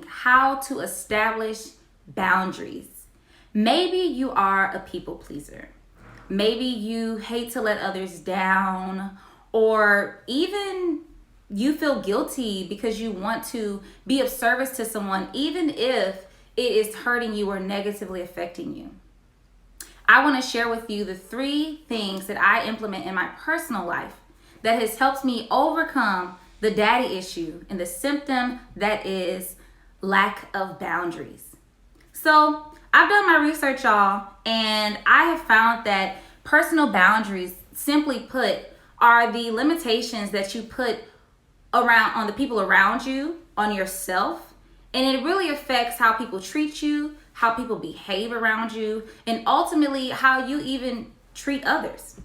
discussing how to establish boundaries. Maybe you are a people pleaser. Maybe you hate to let others down, or even you feel guilty because you want to be of service to someone, even if it is hurting you or negatively affecting you. I want to share with you the 3 things that I implement in my personal life that has helped me overcome the daddy issue and the symptom that is lack of boundaries. So I've done my research, y'all, and I have found that personal boundaries, simply put, are the limitations that you put around on the people around you, on yourself, and it really affects how people treat you, how people behave around you, and ultimately how you even treat others.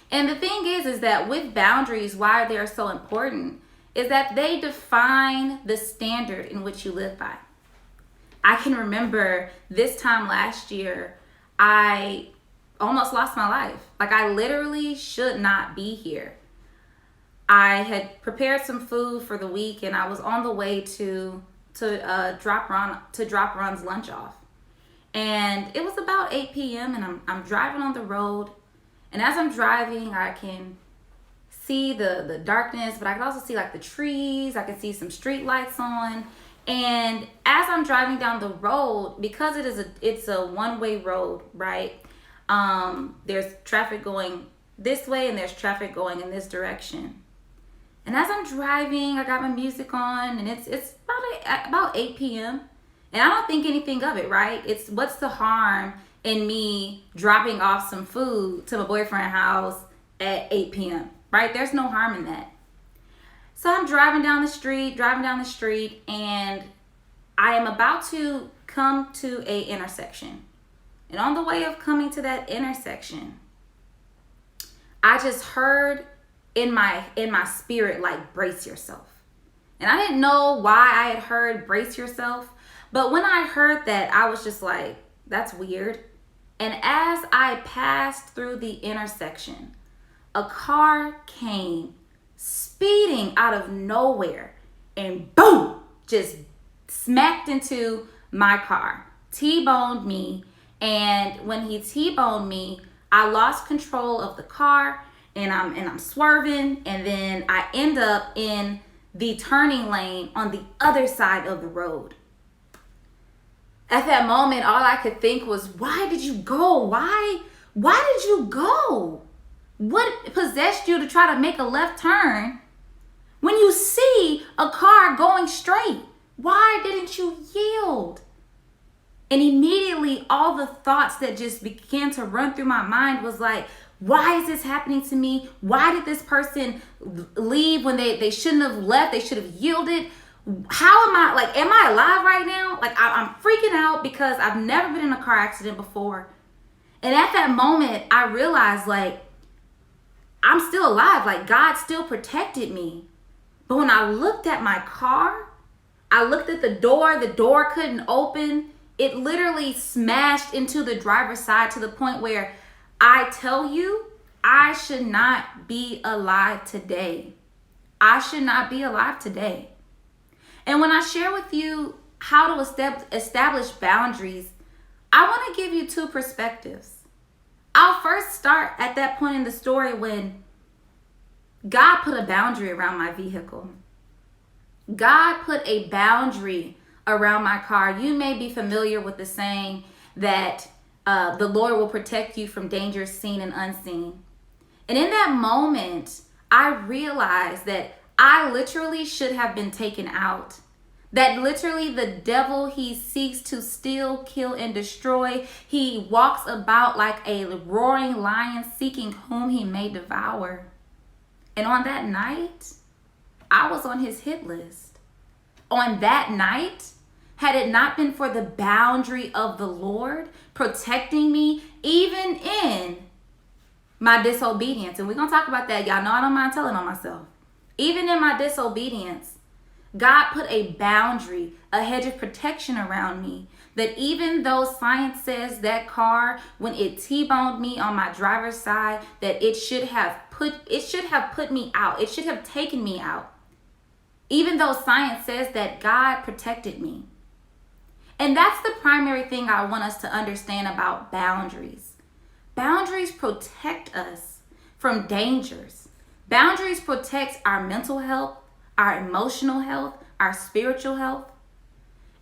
And the thing is that with boundaries, why they're so important is that they define the standard in which you live by. I can remember this time last year, I almost lost my life. Like, I literally should not be here. I had prepared some food for the week, and I was on the way to drop Ron's lunch off. And it was about 8 p.m. and I'm driving on the road. And as I'm driving, I can see the darkness, but I can also see like the trees. I can see some street lights on. And as I'm driving down the road, because it's a one-way road, right? There's traffic going this way and there's traffic going in this direction. And as I'm driving, I got my music on, and it's about 8 p.m. And I don't think anything of it, right? It's what's the harm in me dropping off some food to my boyfriend's house at 8 p.m., right? There's no harm in that. So I'm driving down the street, and I am about to come to a intersection. And on the way of coming to that intersection, I just heard in my spirit, like, brace yourself. And I didn't know why I had heard brace yourself, but when I heard that, I was just like, that's weird. And as I passed through the intersection, a car came speeding out of nowhere and boom, just smacked into my car, T-boned me. And when he T-boned me, I lost control of the car, and I'm swerving, and then I end up in the turning lane on the other side of the road. At that moment, all I could think was, why did you go? Why did you go? What possessed you to try to make a left turn when you see a car going straight? Why didn't you yield? And immediately all the thoughts that just began to run through my mind was like, why is this happening to me? Why did this person leave when they shouldn't have left? They should have yielded. How am I alive right now? Like, I'm freaking out because I've never been in a car accident before. And at that moment, I realized, like, I'm still alive. Like, God still protected me. But when I looked at my car, I looked at the door couldn't open. It literally smashed into the driver's side to the point where I tell you, I should not be alive today. I should not be alive today. And when I share with you how to establish boundaries, I want to give you 2 perspectives. I'll first start at that point in the story when God put a boundary around my vehicle. God put a boundary around my car. You may be familiar with the saying that the Lord will protect you from dangers seen and unseen. And in that moment, I realized that I literally should have been taken out. That literally the devil, he seeks to steal, kill, and destroy. He walks about like a roaring lion seeking whom he may devour. And on that night, I was on his hit list. On that night, had it not been for the boundary of the Lord protecting me, even in my disobedience, and we're going to talk about that. Y'all know I don't mind telling on myself. Even in my disobedience, God put a boundary, a hedge of protection around me, that even though science says that car, when it T-boned me on my driver's side, that it should have put me out. It should have taken me out. even though science says that God protected me. And that's the primary thing I want us to understand about boundaries. Boundaries protect us from dangers. Boundaries protect our mental health, our emotional health, our spiritual health.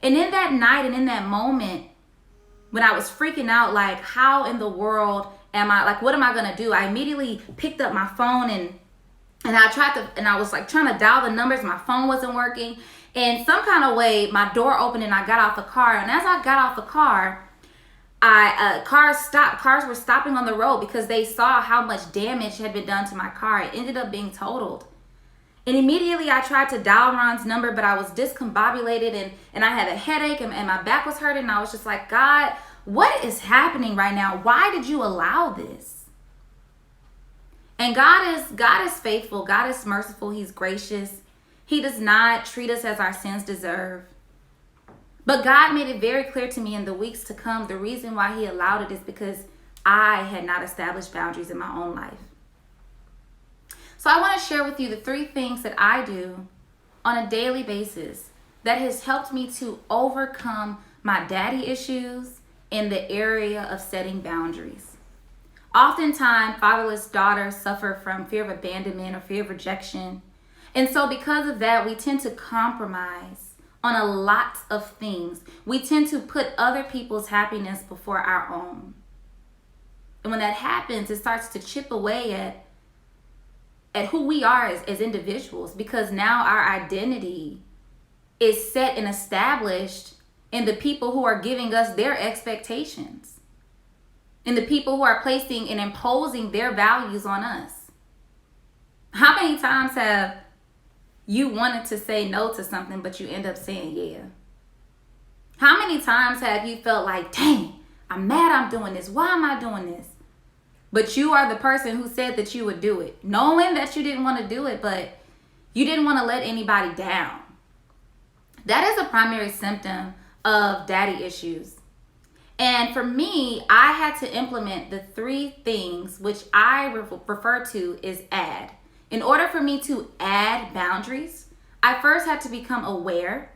And in that night and in that moment, when I was freaking out, like, how in the world am I, like, what am I going to do? I immediately picked up my phone and I was like trying to dial the numbers. My phone wasn't working. And some kind of way, my door opened and I got out the car. And as I got out the car, cars stopped. Cars were stopping on the road because they saw how much damage had been done to my car. It ended up being totaled. And immediately I tried to dial Ron's number, but I was discombobulated and I had a headache and my back was hurting. And I was just like, God, what is happening right now? Why did you allow this? And God is faithful. God is merciful. He's gracious. He does not treat us as our sins deserve. But God made it very clear to me in the weeks to come, the reason why he allowed it is because I had not established boundaries in my own life. So I want to share with you the 3 things that I do on a daily basis that has helped me to overcome my daddy issues in the area of setting boundaries. Oftentimes, fatherless daughters suffer from fear of abandonment or fear of rejection. And so because of that, we tend to compromise on a lot of things. We tend to put other people's happiness before our own. And when that happens, it starts to chip away at who we are as individuals, because now our identity is set and established in the people who are giving us their expectations, and the people who are placing and imposing their values on us. How many times have you wanted to say no to something, but you end up saying yeah? How many times have you felt like, dang, I'm mad I'm doing this. Why am I doing this? But you are the person who said that you would do it, knowing that you didn't want to do it, but you didn't want to let anybody down. That is a primary symptom of daddy issues. And for me, I had to implement the 3 things which I refer to as add. In order for me to add boundaries, I first had to become aware.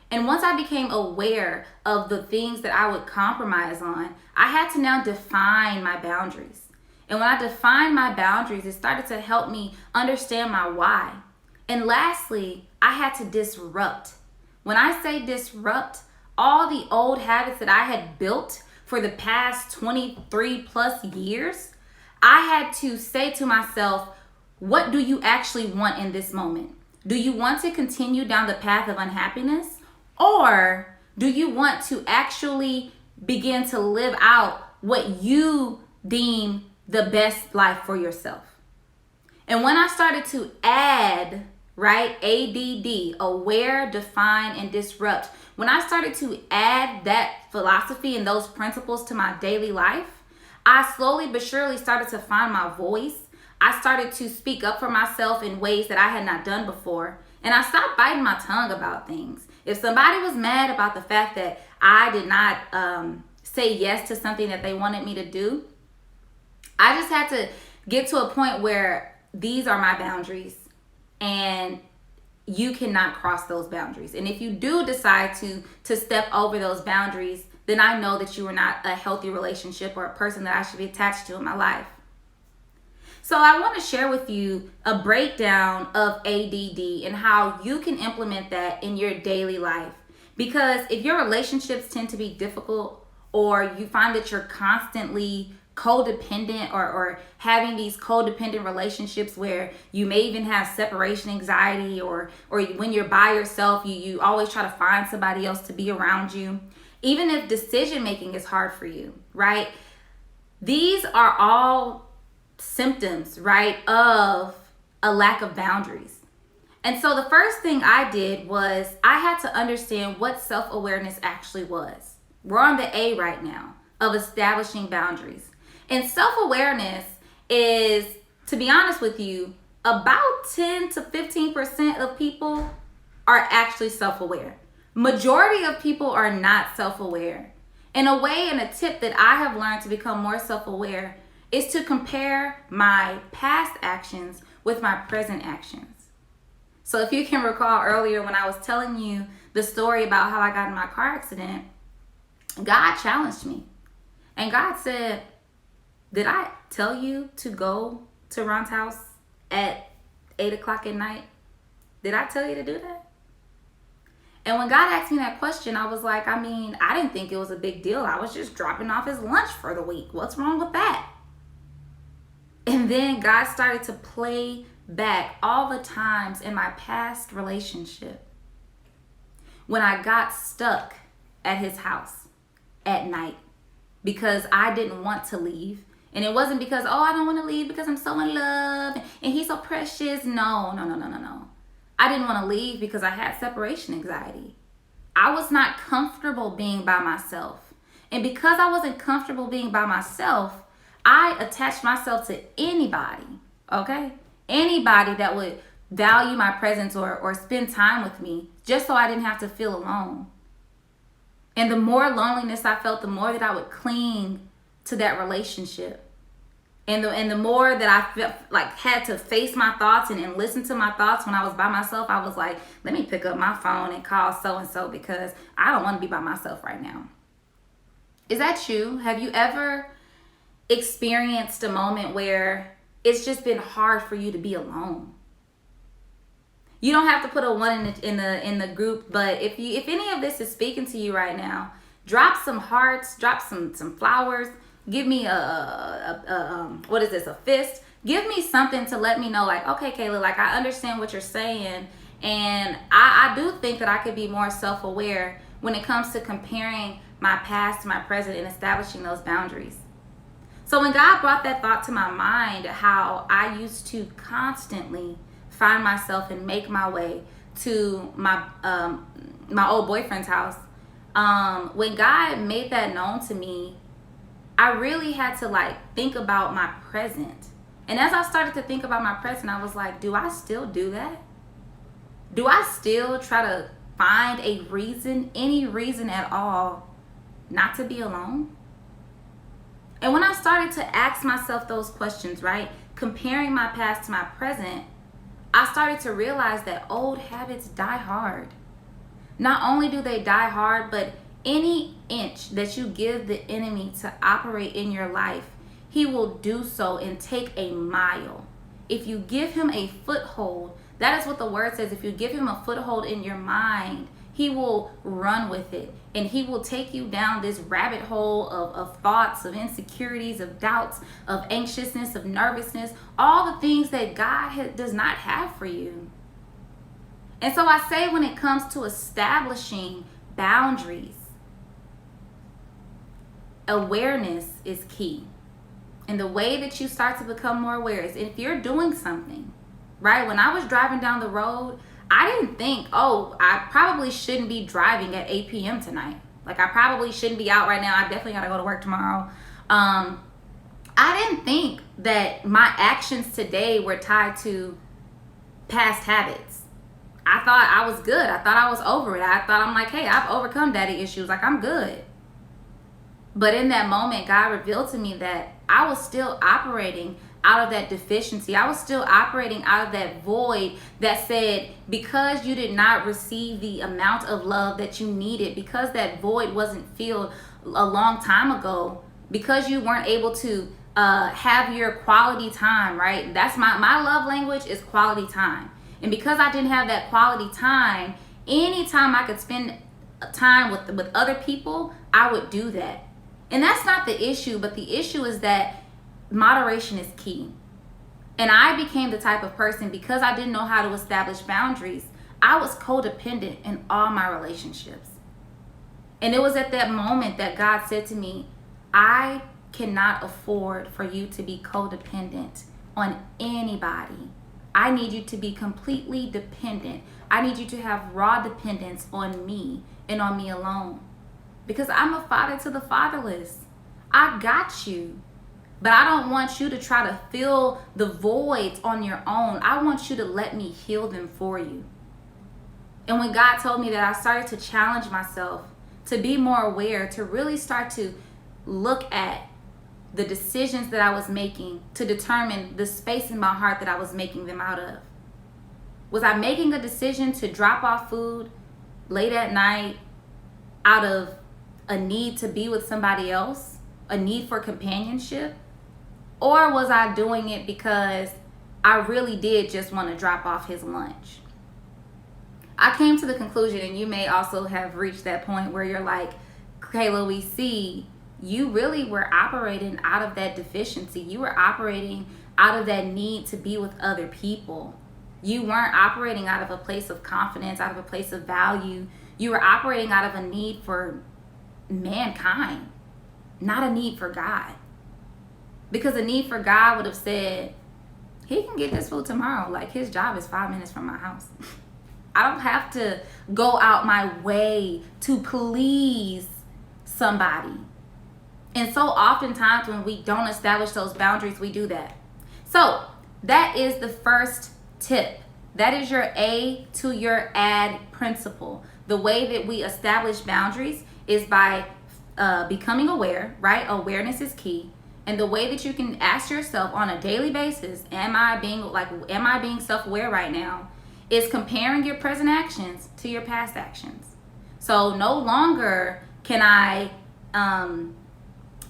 And once I became aware of the things that I would compromise on, I had to now define my boundaries. And when I defined my boundaries, it started to help me understand my why. And lastly, I had to disrupt. When I say disrupt, all the old habits that I had built for the past 23 plus years, I had to say to myself, what do you actually want in this moment? Do you want to continue down the path of unhappiness? Or do you want to actually begin to live out what you deem the best life for yourself? And when I started to add, right, A.D.D, aware, define, and disrupt, when I started to add that philosophy and those principles to my daily life, I slowly but surely started to find my voice. I started to speak up for myself in ways that I had not done before. And I stopped biting my tongue about things. If somebody was mad about the fact that I did not say yes to something that they wanted me to do, I just had to get to a point where these are my boundaries and you cannot cross those boundaries. And if you do decide to step over those boundaries, then I know that you are not a healthy relationship or a person that I should be attached to in my life. So I want to share with you a breakdown of A.D.D and how you can implement that in your daily life. Because if your relationships tend to be difficult, or you find that you're constantly codependent or having these codependent relationships where you may even have separation anxiety, or when you're by yourself, you always try to find somebody else to be around you. Even if decision making is hard for you, right? These are all symptoms, right, of a lack of boundaries. And so the first thing I did was I had to understand what self-awareness actually was. We're on the A right now of establishing boundaries. And self-awareness is, to be honest with you, about 10 to 15% of people are actually self-aware. Majority of people are not self-aware. In a way, and a tip that I have learned to become more self-aware is to compare my past actions with my present actions. So if you can recall earlier when I was telling you the story about how I got in my car accident, God challenged me. And God said, did I tell you to go to Ron's house at 8 o'clock at night? Did I tell you to do that? And when God asked me that question, I was like, I mean, I didn't think it was a big deal. I was just dropping off his lunch for the week. What's wrong with that? And then God started to play back all the times in my past relationship when I got stuck at his house at night because I didn't want to leave. And it wasn't because, oh, I don't want to leave because I'm so in love and he's so precious. No. I didn't want to leave because I had separation anxiety. I was not comfortable being by myself. And because I wasn't comfortable being by myself, I attached myself to anybody, okay? Anybody that would value my presence or spend time with me just so I didn't have to feel alone. And the more loneliness I felt, the more that I would cling to that relationship. And the more that I felt like had to face my thoughts and listen to my thoughts when I was by myself, I was like, let me pick up my phone and call so-and-so because I don't want to be by myself right now. Is that you? Have you ever experienced a moment where it's just been hard for you to be alone? You don't have to put a 1 in the group, but if any of this is speaking to you right now, drop some hearts, drop some flowers. Give me what is this, a fist? Give me something to let me know, like, okay, Kayla, like, I understand what you're saying. And I do think that I could be more self-aware when it comes to comparing my past to my present and establishing those boundaries. So when God brought that thought to my mind, how I used to constantly find myself and make my way to my old boyfriend's house, when God made that known to me, I really had to like think about my present. And as I started to think about my present, I was like, do I still do that? Do I still try to find a reason, any reason at all, not to be alone? And when I started to ask myself those questions, right, comparing my past to my present, I started to realize that old habits die hard. Not only do they die hard, but any inch that you give the enemy to operate in your life, he will do so and take a mile. If you give him a foothold, that is what the word says. If you give him a foothold in your mind, he will run with it. And he will take you down this rabbit hole of thoughts, of insecurities, of doubts, of anxiousness, of nervousness, all the things that God does not have for you. And so I say, when it comes to establishing boundaries, awareness is key. And the way that you start to become more aware is if you're doing something, right? When I was driving down the road, I didn't think, oh, I probably shouldn't be driving at 8 p.m. tonight. Like, I probably shouldn't be out right now. I definitely got to go to work tomorrow. I didn't think that my actions today were tied to past habits. I thought I was good. I thought I was over it. I thought, I'm like, hey, I've overcome daddy issues. Like, I'm good. But in that moment, God revealed to me that I was still operating out of that deficiency. I was still operating out of that void that said, because you did not receive the amount of love that you needed, because that void wasn't filled a long time ago, because you weren't able to have your quality time, right? That's my love language is quality time. And because I didn't have that quality time, anytime I could spend time with other people, I would do that. And that's not the issue, but the issue is that moderation is key. And I became the type of person, because I didn't know how to establish boundaries, I was codependent in all my relationships. And it was at that moment that God said to me, I cannot afford for you to be codependent on anybody. I need you to be completely dependent. I need you to have raw dependence on me and on me alone. Because I'm a father to the fatherless. I got you. But I don't want you to try to fill the voids on your own. I want you to let me heal them for you. And when God told me that, I started to challenge myself to be more aware, to really start to look at the decisions that I was making to determine the space in my heart that I was making them out of. Was I making a decision to drop off food late at night out of a need to be with somebody else, a need for companionship? Or was I doing it because I really did just want to drop off his lunch? I came to the conclusion, and you may also have reached that point where you're like, Kayla, we see you really were operating out of that deficiency. You were operating out of that need to be with other people. You weren't operating out of a place of confidence, out of a place of value. You were operating out of a need for mankind, not a need for God. Because a need for God would have said, he can get this food tomorrow. Like, his job is 5 minutes from my house. I don't have to go out my way to please somebody. And so oftentimes when we don't establish those boundaries, we do that. So that is the first tip. That is your A to your add principle. The way that we establish boundaries is by becoming aware, right? Awareness is key. And the way that you can ask yourself on a daily basis, am I being self-aware right now, is comparing your present actions to your past actions. So no longer can I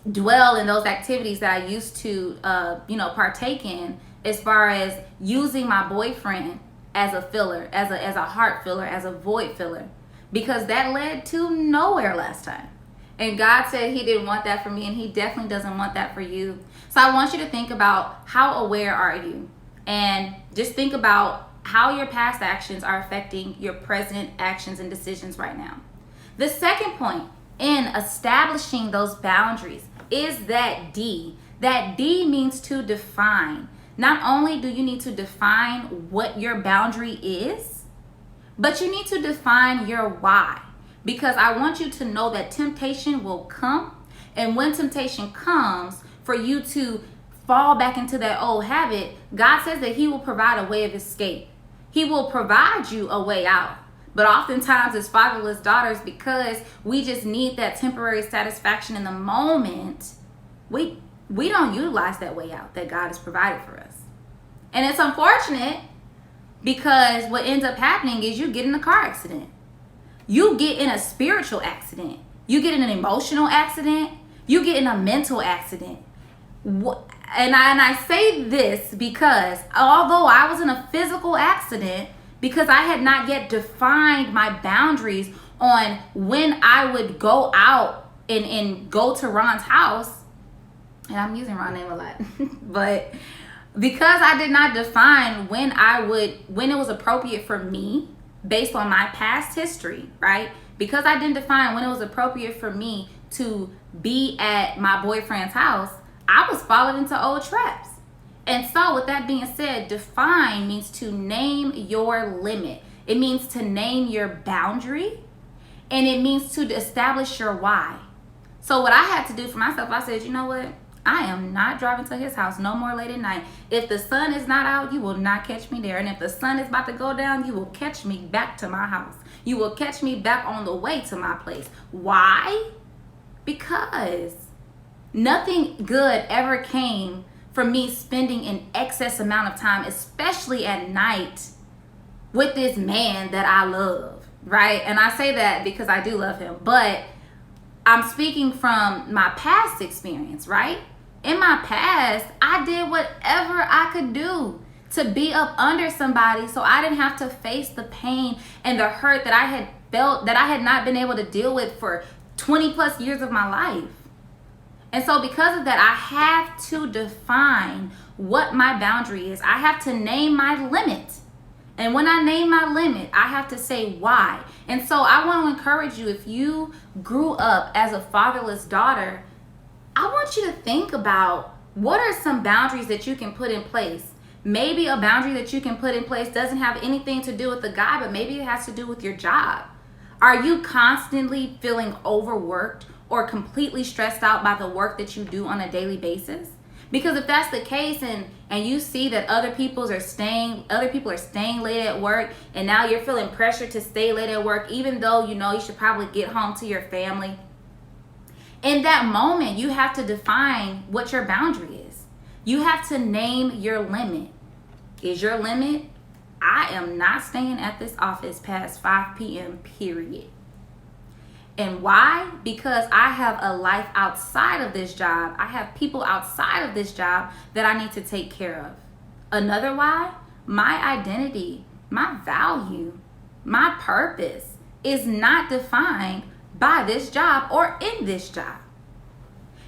dwell in those activities that I used to partake in, as far as using my boyfriend as a filler, as a heart filler, as a void filler, because that led to nowhere last time. And God said he didn't want that for me, and he definitely doesn't want that for you. So I want you to think about, how aware are you? And just think about how your past actions are affecting your present actions and decisions right now. The second point in establishing those boundaries is that D. That D means to define. Not only do you need to define what your boundary is, but you need to define your why. Because I want you to know that temptation will come. And when temptation comes, for you to fall back into that old habit, God says that he will provide a way of escape. He will provide you a way out. But oftentimes as fatherless daughters, because we just need that temporary satisfaction in the moment, we don't utilize that way out that God has provided for us. And it's unfortunate, because what ends up happening is you get in a car accident. You get in a spiritual accident. You get in an emotional accident. You get in a mental accident. And I say this because although I was in a physical accident, because I had not yet defined my boundaries on when I would go out and go to Ron's house, and I'm using Ron's name a lot, but because I did not define when it was appropriate for me based on my past history, right? Because I didn't define when it was appropriate for me to be at my boyfriend's house, I was falling into old traps. And so with that being said, define means to name your limit. It means to name your boundary, and it means to establish your why. So what I had to do for myself, I said, you know what? I am not driving to his house no more late at night. If the sun is not out, you will not catch me there. And if the sun is about to go down, you will catch me back to my house. You will catch me back on the way to my place. Why? Because nothing good ever came from me spending an excess amount of time, especially at night, with this man that I love, right? And I say that because I do love him, but I'm speaking from my past experience, right? In my past, I did whatever I could do to be up under somebody so I didn't have to face the pain and the hurt that I had felt, that I had not been able to deal with for 20 plus years of my life. And so because of that, I have to define what my boundary is. I have to name my limit. And when I name my limit, I have to say why. And so I want to encourage you, if you grew up as a fatherless daughter, I want you to think about, what are some boundaries that you can put in place? Maybe a boundary that you can put in place doesn't have anything to do with the guy, but maybe it has to do with your job. Are you constantly feeling overworked or completely stressed out by the work that you do on a daily basis? Because if that's the case, and you see that other people are staying late at work, and now you're feeling pressure to stay late at work, even though you know you should probably get home to your family. In that moment, you have to define what your boundary is. You have to name your limit. Is your limit I am not staying at this office past 5 p.m., period. And why? Because I have a life outside of this job. I have people outside of this job that I need to take care of. Another why? My identity, my value, my purpose is not defined by this job or in this job.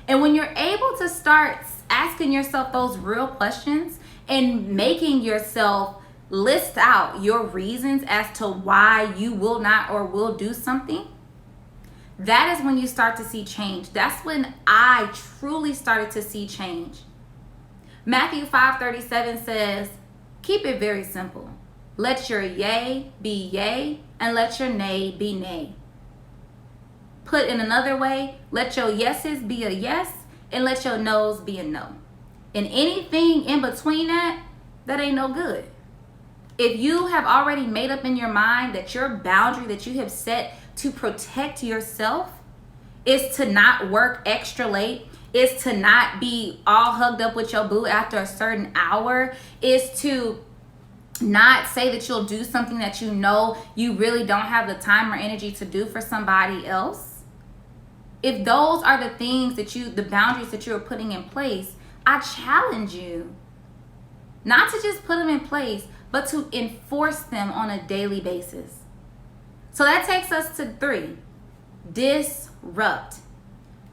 And when you're able to start asking yourself those real questions and making yourself list out your reasons as to why you will not or will do something, that is when you start to see change. That's when I truly started to see change. Matthew 5:37 says, keep it very simple. Let your yea be yea and let your nay be nay. Put in another way, let your yeses be a yes and let your no's be a no. And anything in between that ain't no good. If you have already made up in your mind that your boundary that you have set to protect yourself is to not work extra late, is to not be all hugged up with your boo after a certain hour, is to not say that you'll do something that you know you really don't have the time or energy to do for somebody else. If those are the things that the boundaries that you're putting in place, I challenge you not to just put them in place, but to enforce them on a daily basis. So that takes us to 3, disrupt.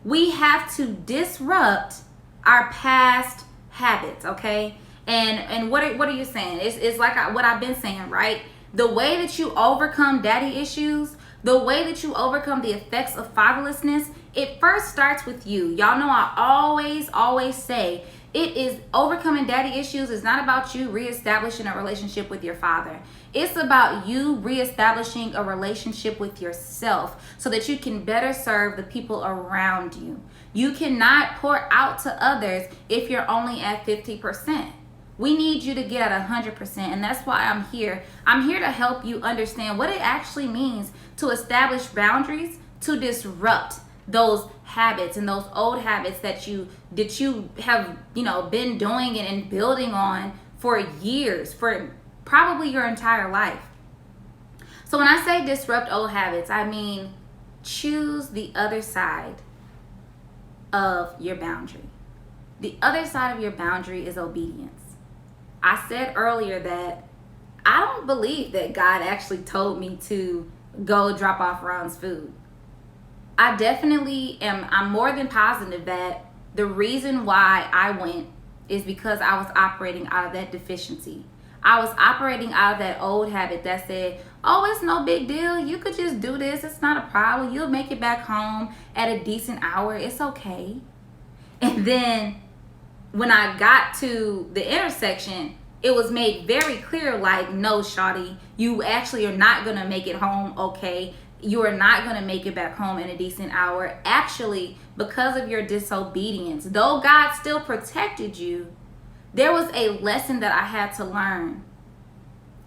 We have to disrupt our past habits, okay? And what are you saying? It's like what I've been saying, right? The way that you overcome daddy issues, the way that you overcome the effects of fatherlessness, it first starts with you. Y'all know I always say it is overcoming daddy issues is not about you reestablishing a relationship with your father. It's about you reestablishing a relationship with yourself so that you can better serve the people around you. You cannot pour out to others if you're only at 50%. We need you to get at 100%, and that's why I'm here. I'm here to help you understand what it actually means to establish boundaries, to disrupt those habits and those old habits that you have been doing and building on for years, for probably your entire life. So when I say disrupt old habits, I mean choose the other side of your boundary. The other side of your boundary is obedience. I said earlier that I don't believe that God actually told me to go drop off Ron's food. I definitely I'm more than positive that the reason why I went is because I was operating out of that deficiency. I was operating out of that old habit that said, oh, it's no big deal. You could just do this. It's not a problem. You'll make it back home at a decent hour. It's okay. And then when I got to the intersection, it was made very clear, like, no, shawty, you actually are not going to make it home okay. You are not going to make it back home in a decent hour. Actually, because of your disobedience, though God still protected you, there was a lesson that I had to learn.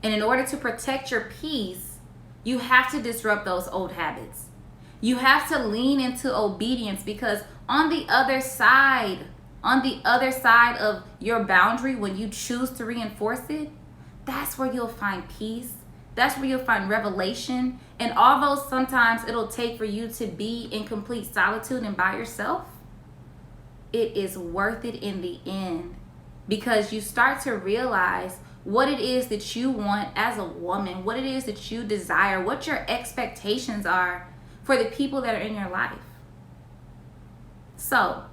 And in order to protect your peace, you have to disrupt those old habits. You have to lean into obedience, because on the other side of your boundary, when you choose to reinforce it, that's where you'll find peace. That's where you'll find revelation. And although sometimes it'll take for you to be in complete solitude and by yourself, it is worth it in the end, because you start to realize what it is that you want as a woman, what it is that you desire, what your expectations are for the people that are in your life. So,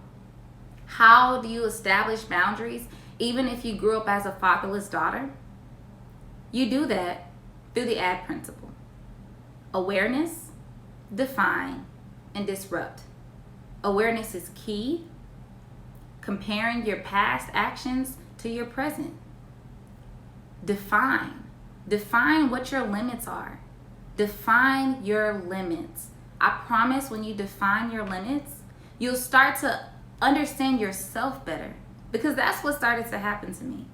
how do you establish boundaries even if you grew up as a fatherless daughter? You do that through the A.D.D principle. Awareness, define, and disrupt. Awareness is key. Comparing your past actions to your present. Define what your limits are. Define your limits. I promise when you define your limits, you'll start to understand yourself better, because that's what started to happen to me.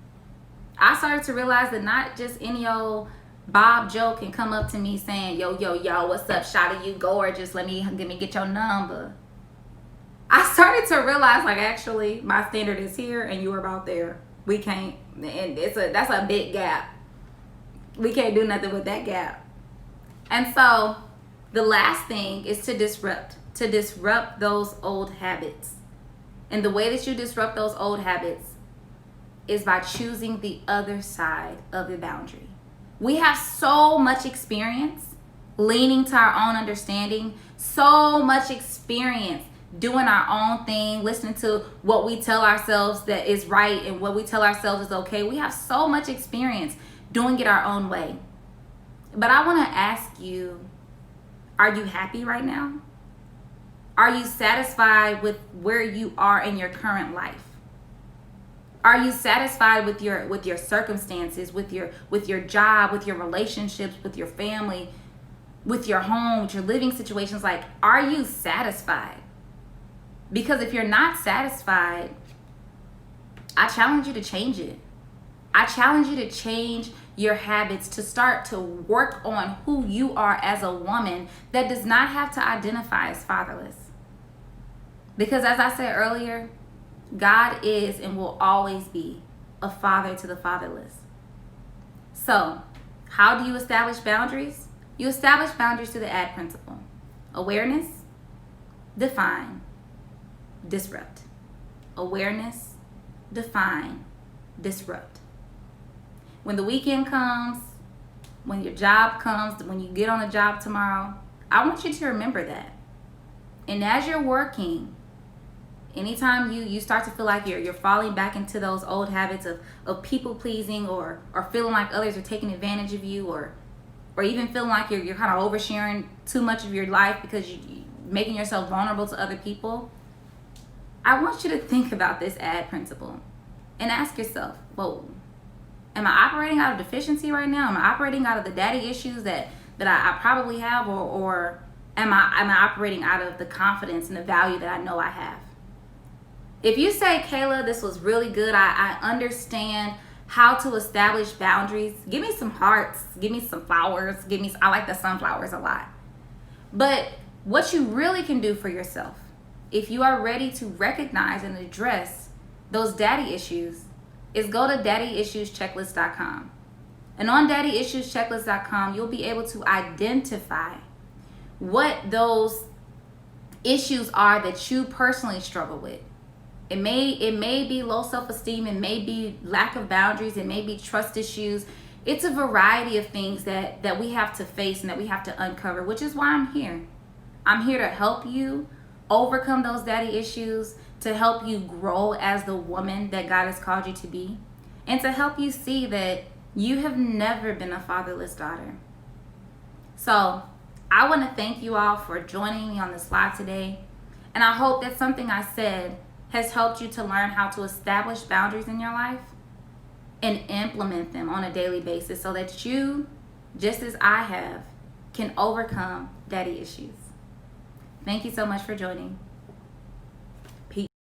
I started to realize that not just any old Bob Joe can come up to me saying, yo, what's up, shawty, you gorgeous, let me get your number. I started to realize, like, actually my standard is here and you're about there. We can't, and that's a big gap. We can't do nothing with that gap. And so the last thing is to disrupt those old habits. And the way that you disrupt those old habits is by choosing the other side of the boundary. We have so much experience leaning to our own understanding, so much experience doing our own thing, listening to what we tell ourselves that is right and what we tell ourselves is okay. We have so much experience doing it our own way. But I want to ask you, are you happy right now? Are you satisfied with where you are in your current life? Are you satisfied with your circumstances, with your job, with your relationships, with your family, with your home, with your living situations? Like, are you satisfied? Because if you're not satisfied, I challenge you to change it. I challenge you to change your habits, to start to work on who you are as a woman that does not have to identify as fatherless. Because as I said earlier, God is and will always be a father to the fatherless. So, how do you establish boundaries? You establish boundaries through the A.D.D principle. Awareness, define, disrupt. Awareness, define, disrupt. When the weekend comes, when your job comes, when you get on a job tomorrow, I want you to remember that. And as you're working, anytime you start to feel like you're falling back into those old habits of people pleasing or feeling like others are taking advantage of you or even feeling like you're kind of oversharing too much of your life because you're making yourself vulnerable to other people, I want you to think about this A.D.D principle and ask yourself, whoa, am I operating out of deficiency right now? Am I operating out of the daddy issues that I probably have, or am I operating out of the confidence and the value that I know I have? If you say, Kayla, this was really good, I understand how to establish boundaries, give me some hearts, give me some flowers, I like the sunflowers a lot. But what you really can do for yourself, if you are ready to recognize and address those daddy issues, is go to daddyissueschecklist.com. And on daddyissueschecklist.com, you'll be able to identify what those issues are that you personally struggle with. It may be low self-esteem, it may be lack of boundaries, it may be trust issues. It's a variety of things that we have to face and that we have to uncover, which is why I'm here. I'm here to help you overcome those daddy issues, to help you grow as the woman that God has called you to be, and to help you see that you have never been a fatherless daughter. So I want to thank you all for joining me on this live today. And I hope that something I said has helped you to learn how to establish boundaries in your life and implement them on a daily basis so that you, just as I have, can overcome daddy issues. Thank you so much for joining.